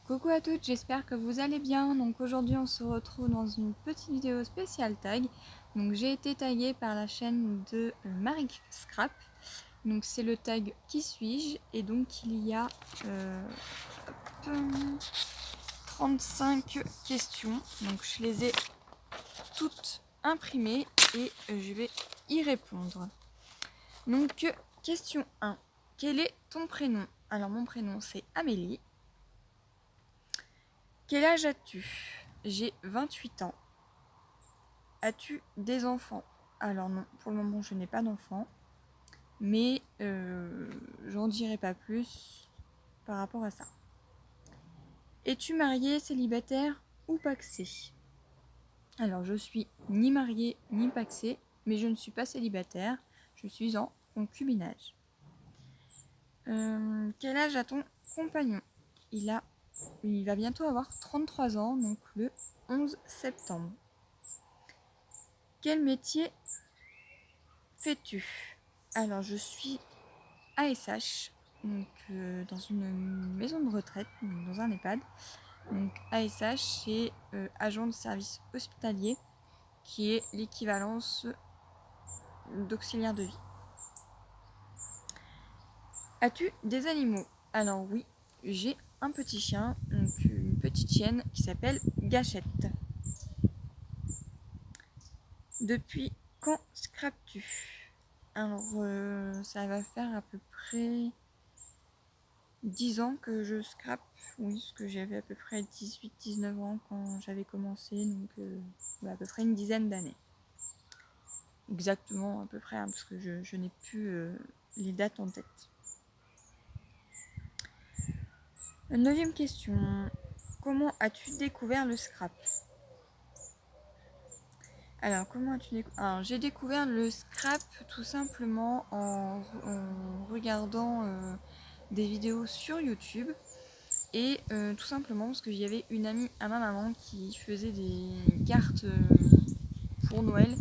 Coucou à toutes, j'espère que vous allez bien. Donc aujourd'hui on se retrouve dans une petite vidéo spéciale tag. Donc j'ai été taguée par la chaîne de Marie Scrap. Donc c'est le tag Qui suis-je? Et donc il y a 35 questions. Donc je les ai toutes imprimées et je vais y répondre. Donc question 1. Quel est ton prénom? Alors mon prénom c'est Amélie. Quel âge as-tu? J'ai 28 ans. As-tu des enfants? Alors non, pour le moment je n'ai pas d'enfants, mais j'en dirai pas plus par rapport à ça. Es-tu marié, célibataire ou pacsé? Alors je suis ni mariée ni pacsée, mais je ne suis pas célibataire, je suis en concubinage. Quel âge a ton compagnon? Il va bientôt avoir 33 ans, donc le 11 septembre. Quel métier fais-tu? Alors je suis ASH, donc dans une maison de retraite, donc dans un EHPAD. Donc ASH, c'est agent de service hospitalier, qui est l'équivalence d'auxiliaire de vie. As-tu des animaux? Alors oui, j'ai un petit chien, donc une petite chienne qui s'appelle Gâchette. Depuis quand scrapes-tu? Alors ça va faire à peu près 10 ans que je scrape, oui, parce que j'avais à peu près 18-19 ans quand j'avais commencé, donc à peu près une dizaine d'années. Exactement, à peu près, hein, parce que je n'ai plus les dates en tête. 9e question. Comment as-tu découvert le scrap? Alors, comment as-tu découvert? Alors, j'ai découvert le scrap tout simplement en regardant des vidéos sur YouTube. Et tout simplement parce qu'il y avait une amie à ma maman qui faisait des cartes pour Noël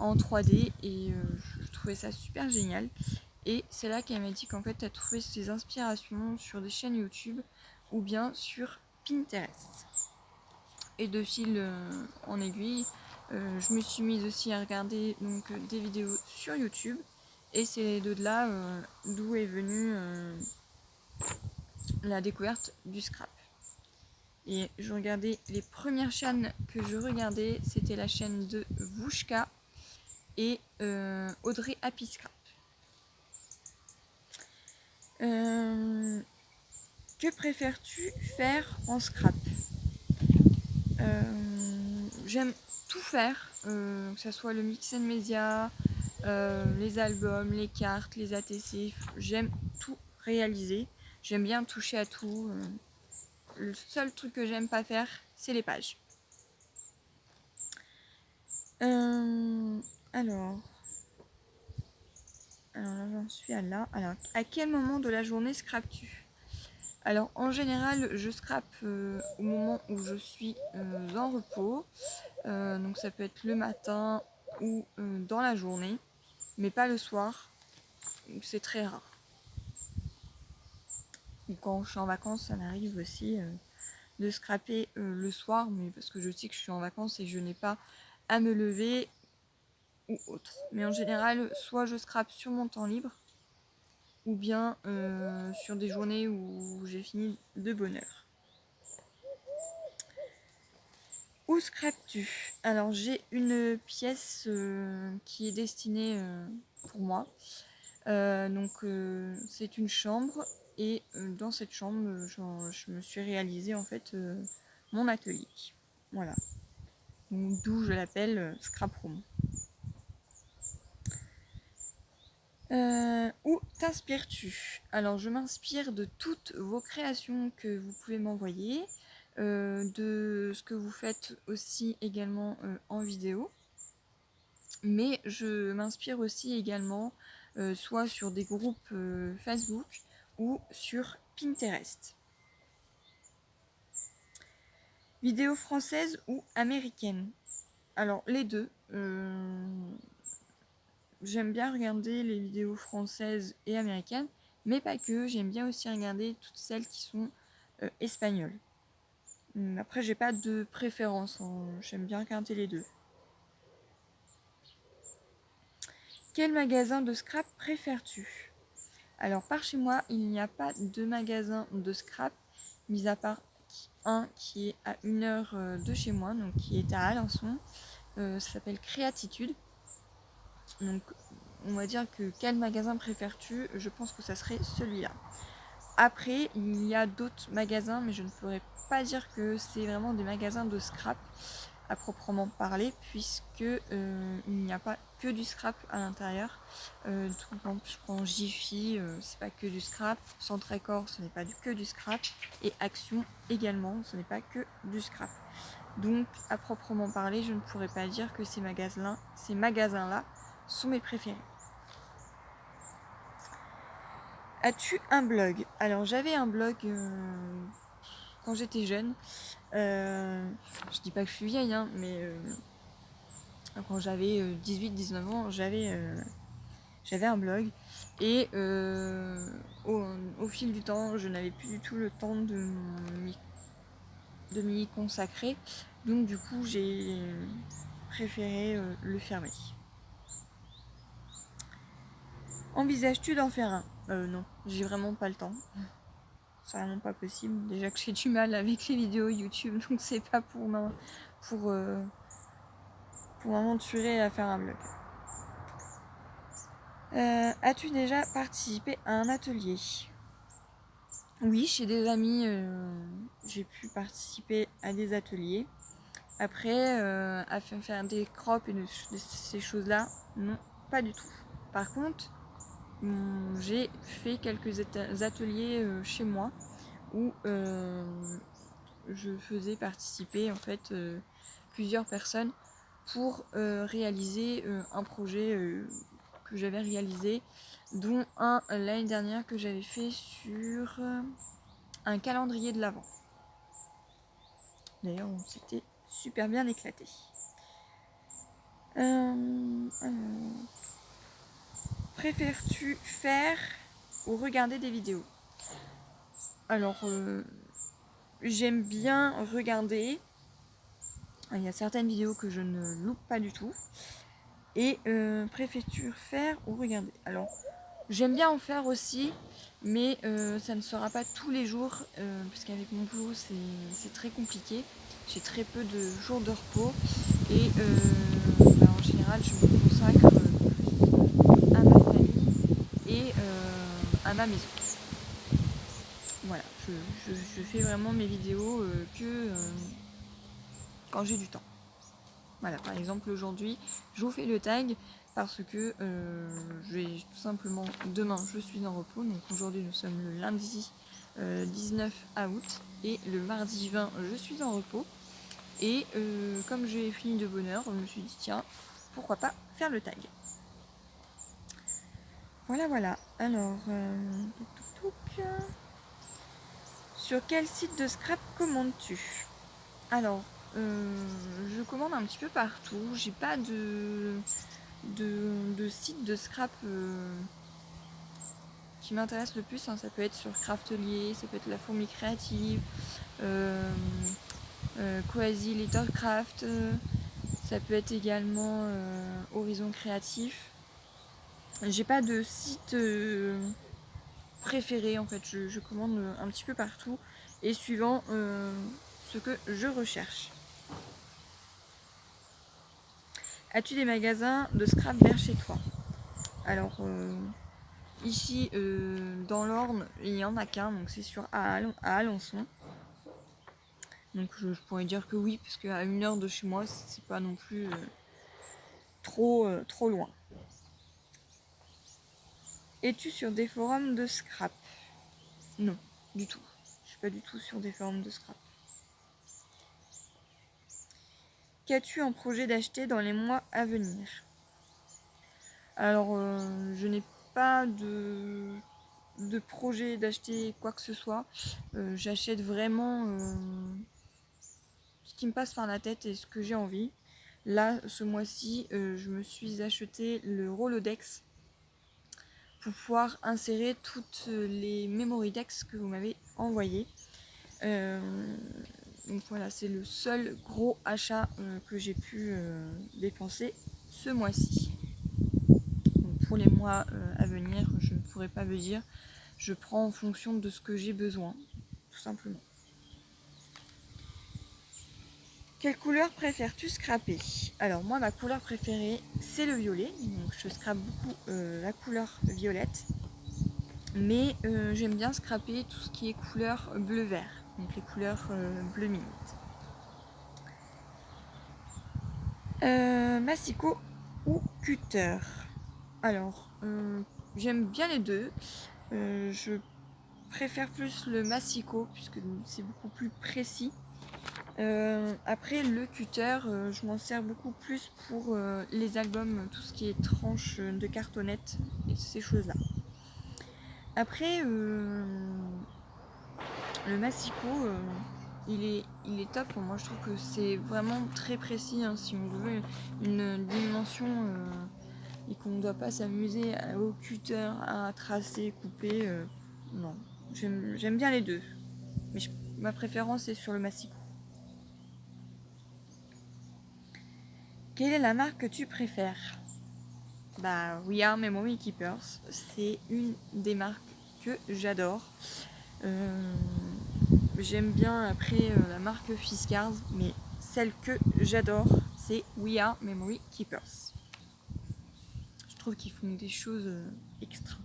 en 3D et je trouvais ça super génial. Et c'est là qu'elle m'a dit qu'en fait elle trouvait ses inspirations sur des chaînes YouTube ou bien sur Pinterest. Et de fil en aiguille, je me suis mise aussi à regarder donc, des vidéos sur YouTube. Et c'est de là d'où est venue la découverte du scrap. Et je regardais les premières chaînes que je regardais, c'était la chaîne de Vushka et Audrey Happy Scrap. Que préfères-tu faire en scrap? J'aime tout faire, que ce soit le mix and media, les albums, les cartes, les ATC. J'aime tout réaliser. J'aime bien toucher à tout. Le seul truc que j'aime pas faire, c'est les pages. Alors là, j'en suis à là. Alors, à quel moment de la journée scrapes-tu? Alors, en général, je scrape au moment où je suis en repos. Donc, ça peut être le matin ou dans la journée, mais pas le soir. C'est très rare. Et quand je suis en vacances, ça m'arrive aussi de scraper le soir, mais parce que je sais que je suis en vacances et je n'ai pas à me lever ou autre. Mais en général, soit je scrape sur mon temps libre, ou bien sur des journées où j'ai fini de bonne heure. Où scrapes-tu? Alors j'ai une pièce qui est destinée pour moi. Donc c'est une chambre et dans cette chambre je me suis réalisé en fait mon atelier. Voilà. D'où je l'appelle Scrap Room. Où t'inspires-tu? Alors je m'inspire de toutes vos créations que vous pouvez m'envoyer, de ce que vous faites aussi également en vidéo, mais je m'inspire aussi également soit sur des groupes Facebook ou sur Pinterest. Vidéo française ou américaine? Alors les deux. J'aime bien regarder les vidéos françaises et américaines, mais pas que, j'aime bien aussi regarder toutes celles qui sont espagnoles. Après, j'ai pas de préférence, hein. J'aime bien regarder les deux. Quel magasin de scrap préfères-tu? Alors, par chez moi, il n'y a pas de magasin de scrap, mis à part un qui est à 1 heure de chez moi, donc qui est à Alençon. Ça s'appelle Créatitude. Donc, on va dire que quel magasin préfères-tu? Je pense que ça serait celui-là. Après, il y a d'autres magasins, mais je ne pourrais pas dire que c'est vraiment des magasins de scrap à proprement parler, puisque il n'y a pas que du scrap à l'intérieur. Tout, par exemple, je prends Jiffy, c'est pas que du scrap. Centre-Accord, ce n'est pas que du scrap. Et Action également, ce n'est pas que du scrap. Donc, à proprement parler, je ne pourrais pas dire que ces magasins-là sont mes préférés. As-tu un blog? Alors, j'avais un blog quand j'étais jeune. Je dis pas que je suis vieille, hein, mais quand j'avais 18-19 ans, j'avais un blog. Et au fil du temps, je n'avais plus du tout le temps de m'y consacrer. Donc du coup, j'ai préféré le fermer. Envisages-tu d'en faire un? Non, j'ai vraiment pas le temps. C'est vraiment pas possible. Déjà que j'ai du mal avec les vidéos YouTube, donc c'est pas pour m'aventurer à faire un blog. As-tu déjà participé à un atelier? Oui, chez des amis, j'ai pu participer à des ateliers. Après, à faire des crops et de ces choses-là, non, pas du tout. Par contre, j'ai fait quelques ateliers chez moi où je faisais participer en fait plusieurs personnes pour réaliser un projet que j'avais réalisé, dont un l'année dernière que j'avais fait sur un calendrier de l'Avent. D'ailleurs, on s'était super bien éclaté. Préfères-tu faire ou regarder des vidéos? Alors, j'aime bien regarder. Il y a certaines vidéos que je ne loupe pas du tout. Et préfères-tu faire ou regarder? Alors, j'aime bien en faire aussi, mais ça ne sera pas tous les jours, puisqu'avec mon boulot, c'est très compliqué. J'ai très peu de jours de repos. Et en général, je me consacre plus à ma famille et à ma maison. Voilà, je fais vraiment mes vidéos que quand j'ai du temps. Voilà, par exemple aujourd'hui, je vous fais le tag parce que je vais tout simplement, demain je suis en repos, donc aujourd'hui nous sommes le lundi 19 août et le mardi 20 je suis en repos. Et comme j'ai fini de bonne heure, je me suis dit tiens, pourquoi pas faire le tag. Voilà. Alors, sur quel site de scrap commandes-tu? Alors, je commande un petit peu partout. J'ai pas de site de scrap qui m'intéresse le plus. Hein. Ça peut être sur Craftelier, ça peut être la Fourmi Créative, Quasi Little Craft, ça peut être également Horizon Créatif. J'ai pas de site préféré en fait, je commande un petit peu partout et suivant ce que je recherche. As-tu des magasins de scrap vers chez toi? Alors ici dans l'Orne il n'y en a qu'un, donc c'est à Alençon. Donc je pourrais dire que oui, parce qu'à 1 heure de chez moi c'est pas non plus trop loin. Es-tu sur des forums de scrap? Non, du tout. Je suis pas du tout sur des forums de scrap. Qu'as-tu en projet d'acheter dans les mois à venir? Alors, je n'ai pas de projet d'acheter quoi que ce soit. J'achète vraiment ce qui me passe par la tête et ce que j'ai envie. Là, ce mois-ci, je me suis acheté le Rolodex pour pouvoir insérer toutes les memory decks que vous m'avez envoyées. Donc voilà, c'est le seul gros achat que j'ai pu dépenser ce mois-ci. Pour les mois à venir, je ne pourrais pas vous dire. Je prends en fonction de ce que j'ai besoin, tout simplement. Quelle couleur préfères-tu scraper? Alors moi, ma couleur préférée, c'est le violet. Donc je scrape beaucoup la couleur violette. Mais j'aime bien scraper tout ce qui est couleur bleu-vert. Donc les couleurs bleu minute. Massicot ou cutter? Alors, j'aime bien les deux. Je préfère plus le massicot puisque c'est beaucoup plus précis. Après, le cutter, je m'en sers beaucoup plus pour les albums, tout ce qui est tranches de cartonnette et ces choses-là. Après, le massicot, il est top. Moi, je trouve que c'est vraiment très précis. Hein, si on veut une dimension et qu'on ne doit pas s'amuser au cutter à tracer, couper, non. J'aime bien les deux. Mais ma préférence est sur le massicot. Quelle est la marque que tu préfères? Bah, We Are Memory Keepers, c'est une des marques que j'adore. J'aime bien après la marque Fiskars, mais celle que j'adore, c'est We Are Memory Keepers. Je trouve qu'ils font des choses extra.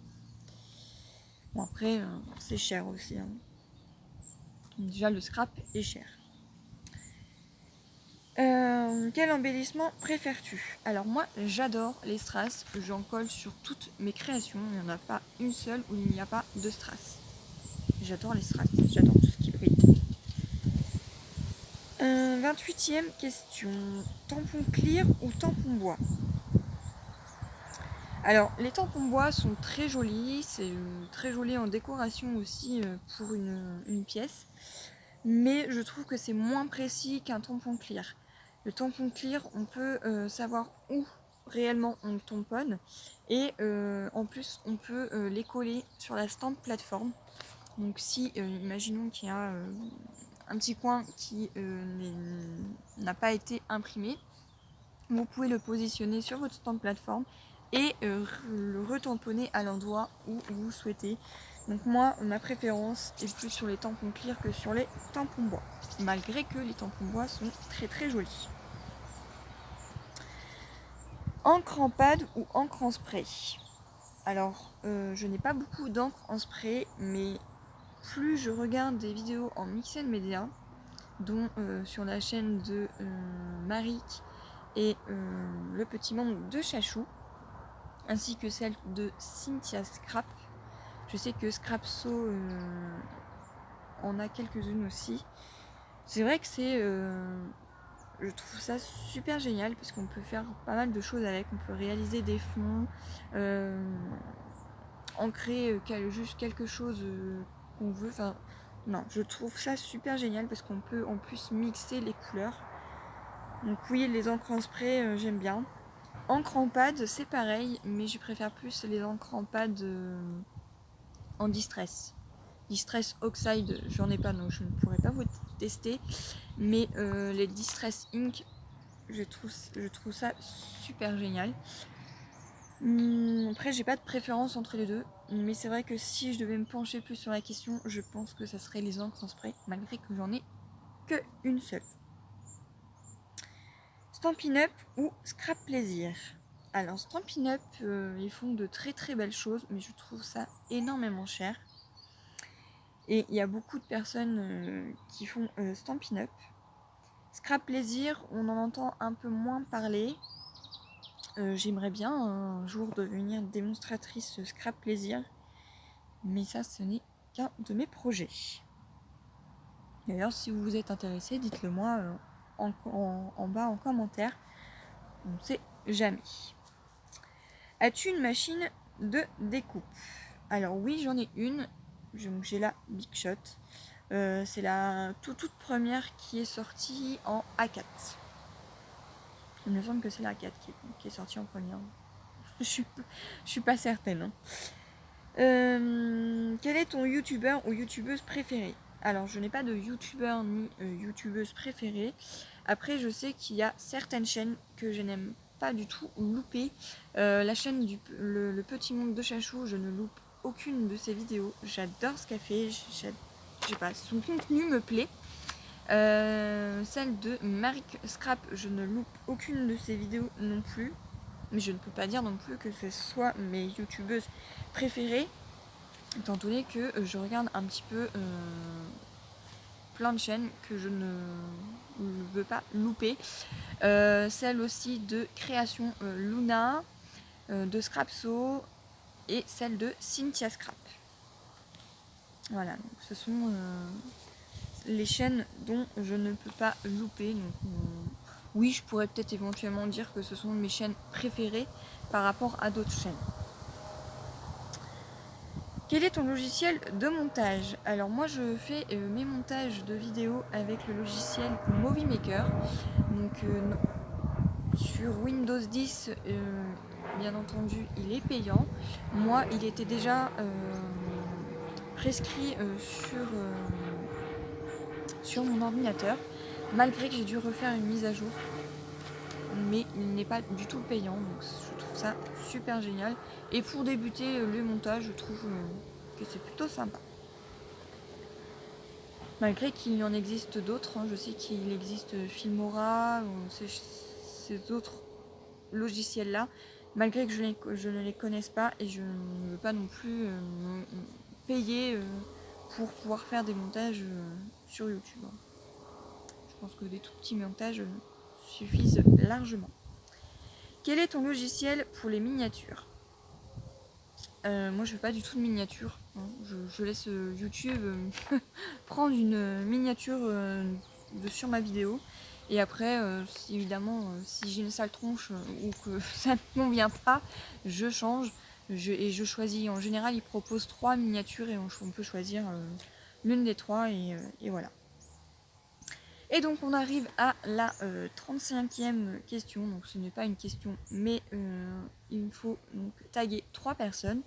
Bon, après, c'est cher aussi. Hein. Déjà, le scrap est cher. Quel embellissement préfères-tu? Alors moi j'adore les strass, j'en colle sur toutes mes créations, il n'y en a pas une seule où il n'y a pas de strass. J'adore les strass, j'adore tout ce qui brille. 28e question, tampon clear ou tampon bois? Alors les tampons bois sont très jolis, c'est très joli en décoration aussi pour une pièce, mais je trouve que c'est moins précis qu'un tampon clear. Le tampon clear, on peut savoir où réellement on tamponne et en plus on peut les coller sur la stamp plateforme. Donc si, imaginons qu'il y a un petit coin qui n'a pas été imprimé, vous pouvez le positionner sur votre stamp plateforme et le retamponner à l'endroit où vous souhaitez. Donc moi, ma préférence est plus sur les tampons clear que sur les tampons bois, malgré que les tampons bois sont très très jolis. Encre en pad ou encre en spray? Alors, je n'ai pas beaucoup d'encre en spray, mais plus je regarde des vidéos en mixed media, dont sur la chaîne de Marik et le petit monde de Chachou, ainsi que celle de Cynthia Scrap. Je sais que Scrapso en a quelques-unes aussi. C'est vrai que je trouve ça super génial parce qu'on peut faire pas mal de choses avec. On peut réaliser des fonds, ancrer juste quelque chose qu'on veut. Enfin, non, je trouve ça super génial parce qu'on peut en plus mixer les couleurs. Donc oui, les encres en spray, j'aime bien. Encre en pad, c'est pareil, mais je préfère plus les encres en pad en distress. Distress Oxide, j'en ai pas, donc je ne pourrais pas vous tester. Mais les Distress Ink, je trouve ça super génial. Après, j'ai pas de préférence entre les deux. Mais c'est vrai que si je devais me pencher plus sur la question, je pense que ça serait les encres en spray, malgré que j'en ai que une seule. Stampin' Up ou Scrap Plaisir? Alors Stampin' Up, ils font de très très belles choses, mais je trouve ça énormément cher. Et il y a beaucoup de personnes qui font Stampin' Up. Scrap Plaisir, on en entend un peu moins parler. J'aimerais bien un jour devenir démonstratrice Scrap Plaisir, mais ça, ce n'est qu'un de mes projets. D'ailleurs, si vous vous êtes intéressé, dites-le moi en bas en commentaire. On ne sait jamais. As-tu une machine de découpe? Alors oui, j'en ai une. J'ai la Big Shot. C'est la toute première qui est sortie en A4. Il me semble que c'est la A4 qui est sortie en première. Je suis pas certaine. Hein. Quel est ton youtubeur ou youtubeuse préférée? Alors je n'ai pas de youtubeur ni youtubeuse préférée. Après je sais qu'il y a certaines chaînes que je n'aime pas du tout louper. La chaîne le Petit Monde de Chachou, je ne loupe aucune de ses vidéos. J'adore ce qu'elle fait, je sais pas, son contenu me plaît. Celle de Marie Scrap, je ne loupe aucune de ses vidéos non plus. Mais je ne peux pas dire non plus que ce soit mes youtubeuses préférées, étant donné que je regarde un petit peu plein de chaînes que je ne veux pas louper. Celle aussi de Création Luna, de Scrapso et celle de Cynthia Scrap. Voilà, donc ce sont les chaînes dont je ne peux pas louper. Donc, oui, je pourrais peut-être éventuellement dire que ce sont mes chaînes préférées par rapport à d'autres chaînes. Quel est ton logiciel de montage? Alors moi je fais mes montages de vidéos avec le logiciel Movie Maker. Donc sur Windows 10, bien entendu, il est payant. Moi, il était déjà prescrit sur mon ordinateur, malgré que j'ai dû refaire une mise à jour. Mais il n'est pas du tout payant, donc je trouve ça super génial. Et pour débuter le montage, je trouve que c'est plutôt sympa. Malgré qu'il y en existe d'autres, hein, je sais qu'il existe Filmora, ou ces autres logiciels-là, malgré que je ne les connaisse pas et je ne veux pas non plus payer pour pouvoir faire des montages sur YouTube. Je pense que des tout petits montages suffisent largement. Quel est ton logiciel pour les miniatures? Moi je fais pas du tout de miniature, hein. Je laisse YouTube prendre une miniature sur ma vidéo et après évidemment si j'ai une sale tronche ou que ça ne convient pas, je change et je choisis. En général ils proposent 3 miniatures et on peut choisir l'une des 3 et voilà. Et donc on arrive à la 35e question, donc ce n'est pas une question mais il me faut donc taguer 3 personnes.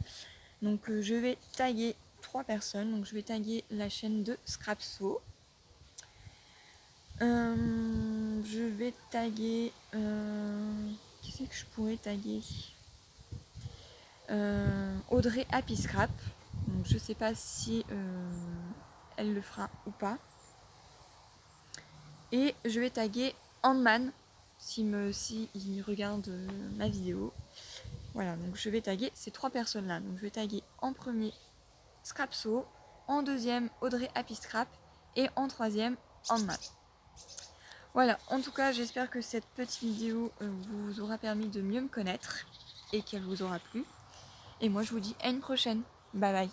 Donc je vais taguer 3 personnes, donc je vais taguer la chaîne de Scrapso. Je vais taguer... qui c'est que je pourrais taguer? Audrey Happy Scrap, donc je sais pas si elle le fera ou pas. Et je vais taguer Handman si il regarde ma vidéo. Voilà, donc je vais taguer ces 3 personnes là. Donc je vais taguer en premier Scrapso, en deuxième Audrey Happy Scrap et en troisième Handman. Voilà, en tout cas j'espère que cette petite vidéo vous aura permis de mieux me connaître et qu'elle vous aura plu. Et moi je vous dis à une prochaine. Bye bye.